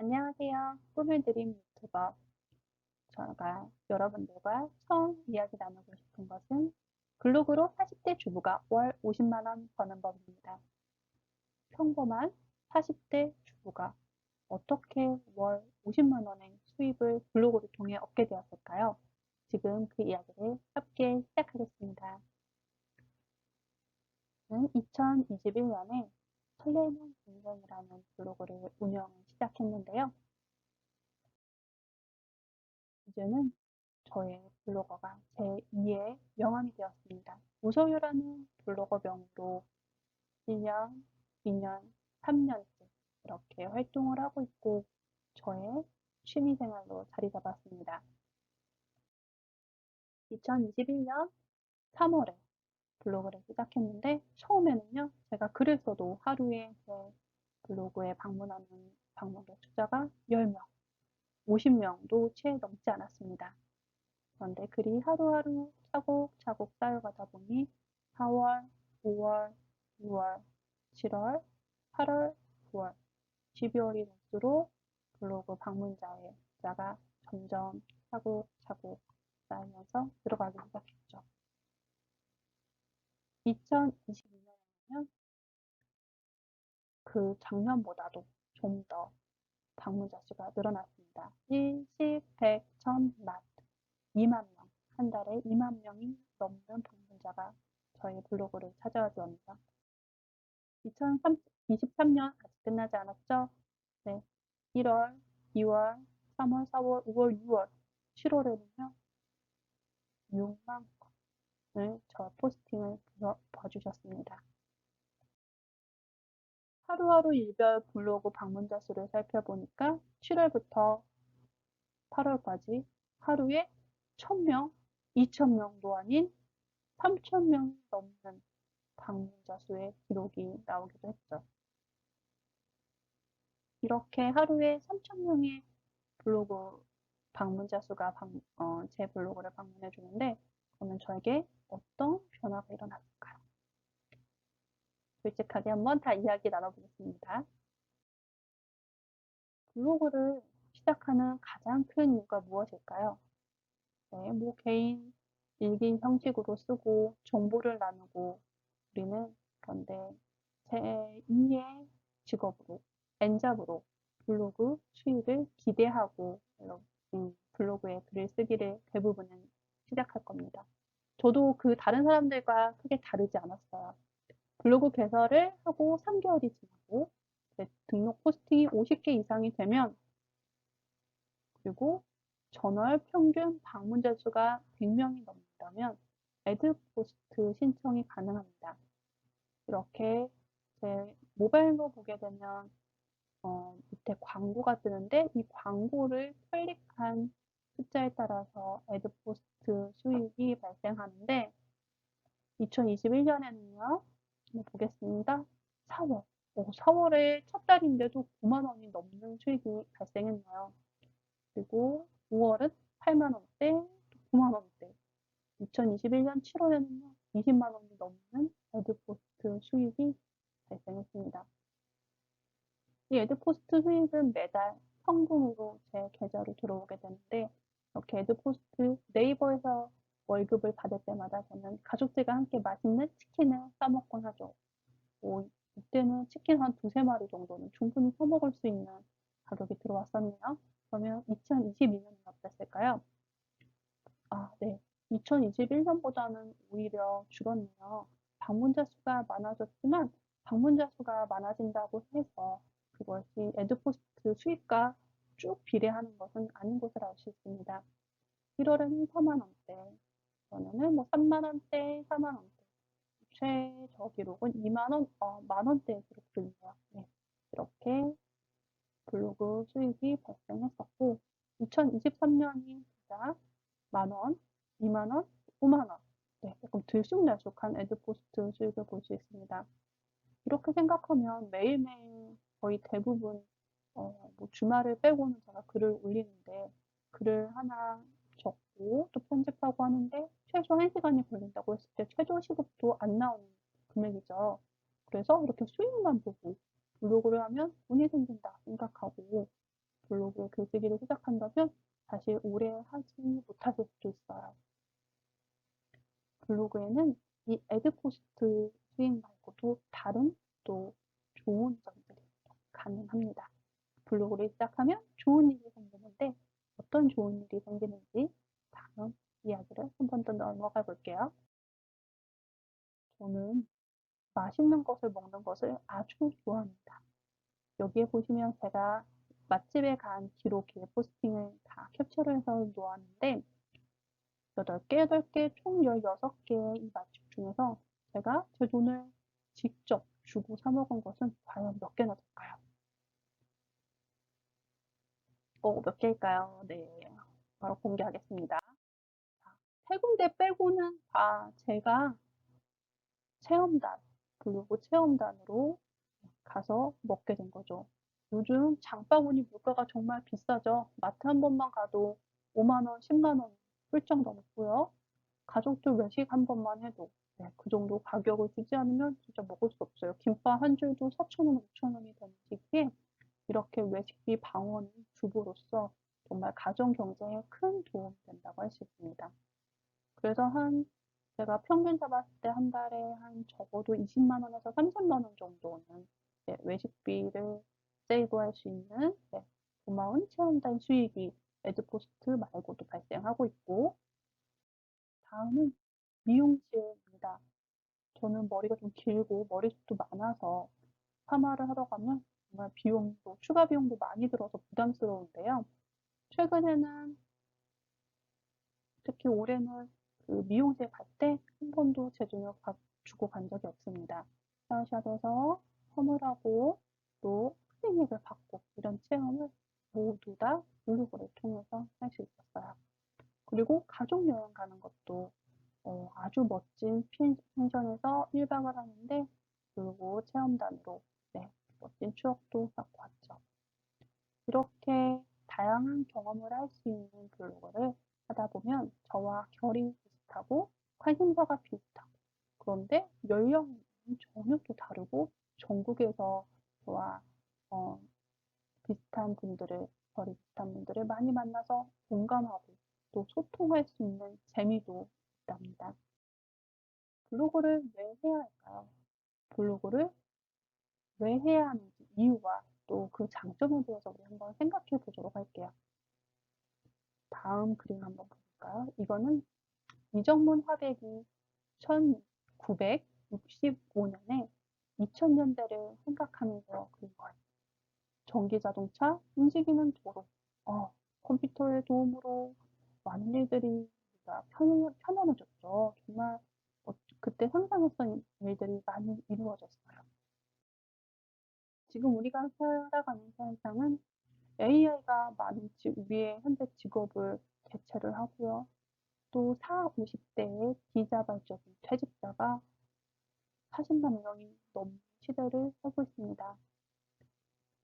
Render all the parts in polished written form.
안녕하세요. 꿈을 드림 유튜버. 제가 여러분들과 처음 이야기 나누고 싶은 것은 블로그로 40대 주부가 월 50만 원 버는 법입니다. 평범한 40대 주부가 어떻게 월 50만 원의 수입을 블로그를 통해 얻게 되었을까요? 지금 그 이야기를 함께 시작하겠습니다. 저는 2021년에 설레는 인생이라는 블로그를 운영을 시작했는데요. 이제는 저의 블로거가 제2의 명함이 되었습니다. 우소유라는 블로거명으로 1년, 2년, 3년째 이렇게 활동을 하고 있고 저의 취미생활로 자리 잡았습니다. 2021년 3월에 블로그를 시작했는데 처음에는요 제가 글을 써도 하루에 제 블로그에 방문하는 방문객 숫자가 10명, 50명도 채 넘지 않았습니다. 그런데 글이 하루하루 차곡차곡 쌓여가다 보니 4월, 5월, 6월, 7월, 8월, 9월, 12월이 될수록 블로그 방문자의 숫자가 점점 차곡차곡 쌓이면서 들어가기 시작했죠. 2022년에는 그 작년보다도 좀 더 방문자 수가 늘어났습니다. 일십, 백, 천, 만, 2만 명, 한 달에 2만 명이 넘는 방문자가 저희 블로그를 찾아와 주었습니다. 2023년 아직 끝나지 않았죠? 네. 1월, 2월, 3월, 4월, 5월, 6월, 7월에는요, 6만 건을 저 포스팅을 봐주셨습니다. 하루하루 일별 블로그 방문자 수를 살펴보니까 7월부터 8월까지 하루에 1000명, 2000명도 아닌 3000명이 넘는 방문자 수의 기록이 나오기도 했죠. 이렇게 하루에 3000명의 블로그 방문자 수가 제 블로그를 방문해 주는데 그러면 저에게 어떤 변화가 일어났을까요? 솔직하게 한번 다 이야기 나눠보겠습니다. 블로그를 시작하는 가장 큰 이유가 무엇일까요? 네, 뭐 개인 일기 형식으로 쓰고 정보를 나누고 우리는 그런데 제2의 직업으로 엔잡으로 블로그 수익을 기대하고 블로그에 글을 쓰기를 대부분은 시작할 겁니다. 저도 그 다른 사람들과 크게 다르지 않았어요. 블로그 개설을 하고 3개월이 지나고 등록 포스팅이 50개 이상이 되면 그리고 전월 평균 방문자 수가 100명이 넘는다면 애드 포스트 신청이 가능합니다. 이렇게 제 모바일로 보게 되면 밑에 광고가 뜨는데 이 광고를 클릭한 숫자에 따라서 애드 포스트 수익이 발생하는데 2021년에는요. 보겠습니다. 4월. 4월에 첫 달인데도 9만 원이 넘는 수익이 발생했네요. 그리고 5월은 8만 원대, 9만 원대. 2021년 7월에는요. 20만 원이 넘는 애드포스트 수익이 발생했습니다. 이 애드포스트 수익은 매달 현금으로 제 계좌로 들어오게 되는데 이렇게 애드포스트 네이버에서 월급을 받을 때마다 저는 가족들과 함께 맛있는 치킨을 사 먹곤 하죠. 이때는 치킨 한 두세 마리 정도는 충분히 사 먹을 수 있는 가격이 들어왔었네요. 그러면 2022년은 어땠을까요? 아, 네. 2021년보다는 오히려 줄었네요. 방문자 수가 많아졌지만 방문자 수가 많아진다고 해서 그것이 애드포스트 수익과 쭉 비례하는 것은 아닌 것을 알 수 있습니다. 1월에는 4만 원대, 전에는 뭐 3만 원대, 4만 원대, 최저 기록은 2만 원, 만 원대 기록도 있네요. 네. 이렇게 블로그 수익이 발생했었고 2023년이 진짜 만 원, 2만 원, 5만 원. 네, 조금 들쑥날쑥한 애드포스트 수익을 볼 수 있습니다. 이렇게 생각하면 매일매일 거의 대부분 뭐 주말을 빼고는 제가 글을 올리는데 글을 하나 적고 또 편집하고 하는데 최소 1시간이 걸린다고 했을 때 최저 시급도 안 나오는 금액이죠. 그래서 이렇게 수익만 보고 블로그를 하면 돈이 생긴다 생각하고 블로그에 글쓰기를 시작한다면 다시 오래 하지 못하실 수도 있어요. 블로그에는 이 애드포스트 수익 말고도 다른 또 좋은 점들이 가능합니다. 블로그를 시작하면 좋은 일이 생기는데 어떤 좋은 일이 생기는지 다음 이야기를 한 번 더 넘어가 볼게요. 저는 맛있는 것을 먹는 것을 아주 좋아합니다. 여기에 보시면 제가 맛집에 간 기록의 포스팅을 다 캡처를 해서 놓았는데 8개, 8개, 총 16개의 이 맛집 중에서 제가 제 돈을 직접 주고 사 먹은 것은 과연 몇 개나 될까요? 몇 개일까요? 네, 바로 공개하겠습니다. 세 군데 빼고는 다 제가 체험단, 블로그 체험단으로 가서 먹게 된 거죠. 요즘 장바구니 물가가 정말 비싸죠. 마트 한 번만 가도 5만 원, 10만 원 훌쩍 넘고요. 가족들 외식 한 번만 해도 그 정도 가격을 주지 않으면 진짜 먹을 수 없어요. 김밥 한 줄도 4,000원, 5,000원이 되는 시기에 이렇게 외식비 방어는 주부로서 정말 가정 경제에 큰 도움이 된다고 할 수 있습니다. 그래서 제가 평균 잡았을 때 한 달에 한 적어도 20만 원에서 30만 원 정도는 외식비를 세이브할 수 있는 고마운 체험단 수익이 애드포스트 말고도 발생하고 있고, 다음은 미용실입니다. 저는 머리가 좀 길고 머리숱도 많아서 파마를 하러 가면 정말 추가 비용도 많이 들어서 부담스러운데요. 최근에는, 특히 올해는 그 미용실 갈 때 한 번도 제 돈을 주고 간 적이 없습니다. 헤어샵에서 선물하고 또 클리닉을 받고 이런 체험을 모두 다 블로그를 통해서 할 수 있었어요. 그리고 가족 여행 가는 것도 아주 멋진 펜션에서 1박을 하는데 그리고 체험단으로 멋진 추억도 쌓고 왔죠. 이렇게 다양한 경험을 할 수 있는 블로그를 하다 보면 저와 결이 비슷하고 관심사가 비슷하고 그런데 연령이 전혀 또 다르고 전국에서 저와 어, 결이 비슷한 분들을 많이 만나서 공감하고 또 소통할 수 있는 재미도 있답니다. 블로그를 왜 해야 할까요? 블로그를 왜 해야 하는지 이유와 또 그 장점에 대해서 우리 한번 생각해 보도록 할게요. 다음 그림 한번 볼까요? 이거는 이정문 화백이 1965년에 2000년대를 생각하면서 그린 거예요. 전기자동차, 움직이는 도로, 컴퓨터의 도움으로 많은 일들이 우리가 편안해졌죠. 정말 그때 상상했던 일들이 많이 이루어졌어요. 지금 우리가 살아가는 세상은 AI가 많은 우리의 현재 직업을 대체를 하고요. 또 40, 50대의 비자발적인 퇴직자가 40만 명이 넘는 시대를 살고 있습니다.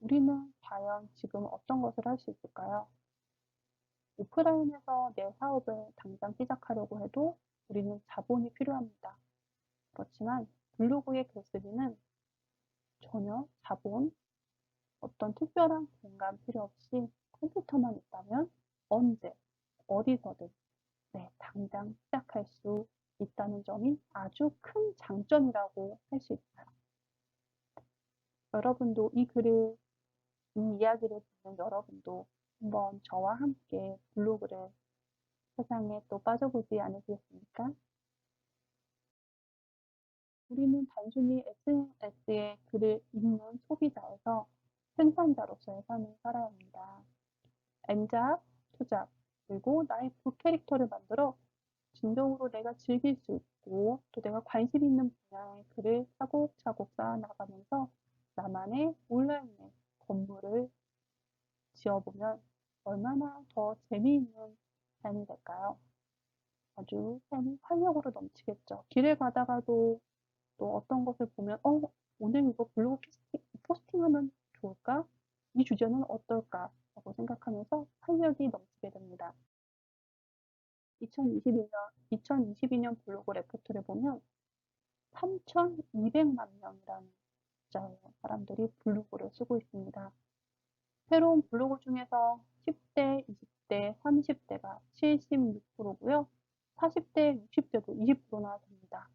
우리는 과연 지금 어떤 것을 할 수 있을까요? 오프라인에서 내 사업을 당장 시작하려고 해도 우리는 자본이 필요합니다. 그렇지만 블로그의 글쓰기는 전혀 자본, 어떤 특별한 공간 필요 없이 컴퓨터만 있다면 언제, 어디서든 당장 시작할 수 있다는 점이 아주 큰 장점이라고 할 수 있어요. 여러분도 이 이야기를 듣는 여러분도 한번 저와 함께 블로그를 세상에 또 빠져보지 않으시겠습니까? 우리는 단순히 SNS에 글을 읽는 소비자에서 생산자로서의 삶을 살아야 합니다. N작, 투작, 그리고 나의 부캐릭터를 만들어 진정으로 내가 즐길 수 있고 또 내가 관심 있는 분야의 글을 차곡차곡 쌓아 나가면서 나만의 온라인의 건물을 지어보면 얼마나 더 재미있는 삶이 될까요? 아주 삶이 활력으로 넘치겠죠. 길을 가다가도 또 어떤 것을 보면 오늘 이거 블로그 포스팅하면 좋을까? 이 주제는 어떨까? 라고 생각하면서 활력이 넘치게 됩니다. 2022년 블로그 레포트를 보면 3,200만 명이라는 숫자의 사람들이 블로그를 쓰고 있습니다. 새로운 블로그 중에서 10대, 20대, 30대가 76%고요. 40대, 60대도 20%나 됩니다.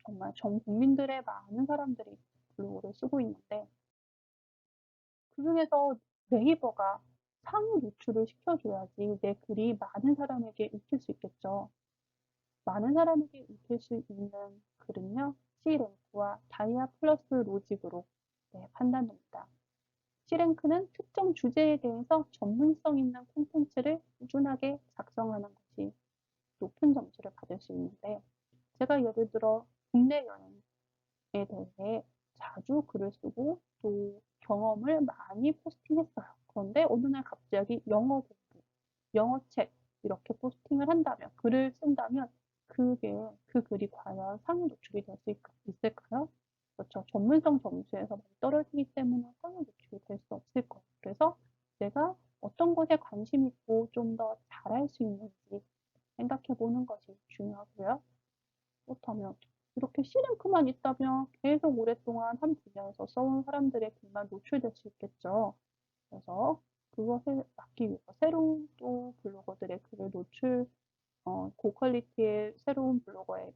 정말 전 국민들의 많은 사람들이 블로그를 쓰고 있는데 그중에서 네이버가 상위 노출을 시켜줘야지 내 글이 많은 사람에게 읽힐 수 있겠죠. 많은 사람에게 읽힐 수 있는 글은요, C랭크와 다이아 플러스 로직으로 판단됩니다. C랭크는 특정 주제에 대해서 전문성 있는 콘텐츠를 꾸준하게 작성하는 것이 높은 점수를 받을 수 있는데, 제가 예를 들어 국내 여행에 대해 자주 글을 쓰고 또 경험을 많이 포스팅했어요. 그런데 어느 날 갑자기 영어 공부, 영어 책 이렇게 포스팅을 한다면, 글을 쓴다면 그 글이 과연 상위 노출이 될 수 있을까요? 그렇죠. 전문성 점수에서 많이 떨어지기 때문에 상위 노출이 될 수 없을 거예요. 그래서 내가 어떤 것에 관심 있고 좀 더 잘할 수 있는지 생각해 보는 것이 중요하고요. 그렇다면 이렇게 C랭크만 있다면 계속 오랫동안 한 분야에서 써온 사람들의 글만 노출될 수 있겠죠. 그래서 그것을 막기 위해서 새로운 또 블로거들의 글을 고퀄리티의 새로운 블로거의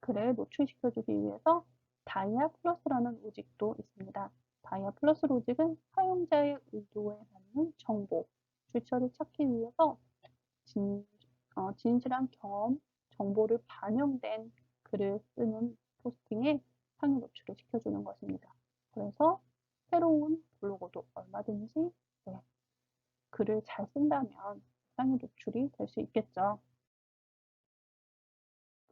글을 노출시켜주기 위해서 다이아 플러스라는 로직도 있습니다. 다이아 플러스 로직은 사용자의 의도에 맞는 정보, 출처를 찾기 위해서 진실한 경험, 정보를 반영된 글을 쓰는 포스팅에 상위 노출을 시켜주는 것입니다. 그래서 새로운 블로거도 얼마든지 글을 잘 쓴다면 상위 노출이 될 수 있겠죠.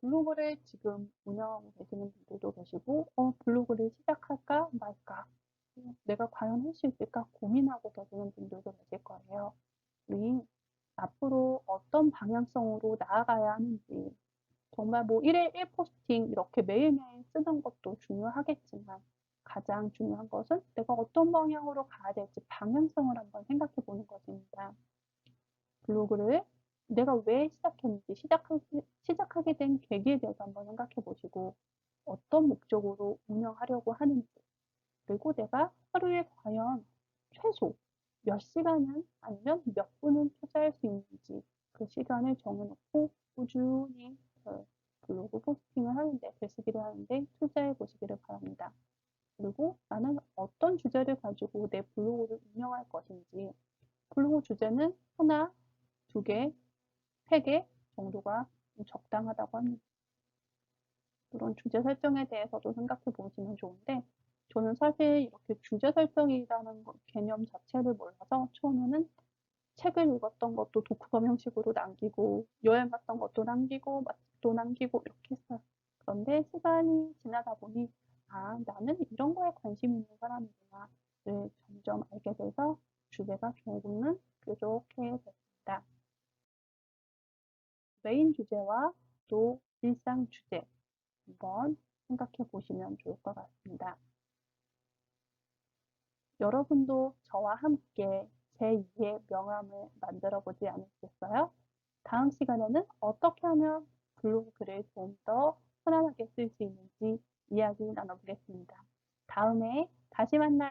블로그를 지금 운영하고 계시는 분들도 계시고, 블로그를 시작할까 말까, 내가 과연 할 수 있을까 고민하고 계시는 분들도 계실 거예요. 우리 앞으로 어떤 방향성으로 나아가야 하는지, 정말 뭐 1일 1포스팅 이렇게 매일매일 쓰는 것도 중요하겠지만, 가장 중요한 것은 내가 어떤 방향으로 가야 될지 방향성을 한번 생각해 보는 것입니다. 블로그를 내가 왜 시작했는지, 시작하게 된 계기에 대해서 한번 생각해 보시고, 어떤 목적으로 운영하려고 하는지, 그리고 내가 하루에 과연 최소 몇 시간은 아니면 몇 분은 투자할 수 있는지 그 시간을 정해놓고 꾸준히 블로그 포스팅을 하는데, 글쓰기를 하는데 투자해 보시기를 바랍니다. 그리고 나는 어떤 주제를 가지고 내 블로그를 운영할 것인지, 블로그 주제는 하나, 두 개, 세 개 정도가 좀 적당하다고 합니다. 그런 주제 설정에 대해서도 생각해 보시면 좋은데, 저는 사실 이렇게 주제 설정이라는 개념 자체를 몰라서 처음에는 책을 읽었던 것도 독후감 형식으로 남기고, 여행 갔던 것도 남기고, 맛집도 남기고 이렇게 했어요. 그런데 시간이 지나다 보니, 아, 나는 이런 거에 관심 있는 사람이구나를 점점 알게 돼서 주제가 결국은 뾰족해 됐습니다. 메인 주제와 또 일상 주제 한번 생각해 보시면 좋을 것 같습니다. 여러분도 저와 함께 제2의 명함을 만들어 보지 않으시겠어요? 다음 시간에는 어떻게 하면 블로그 글을 좀 더 편안하게 쓸 수 있는지 이야기 나눠보겠습니다. 다음에 다시 만나요.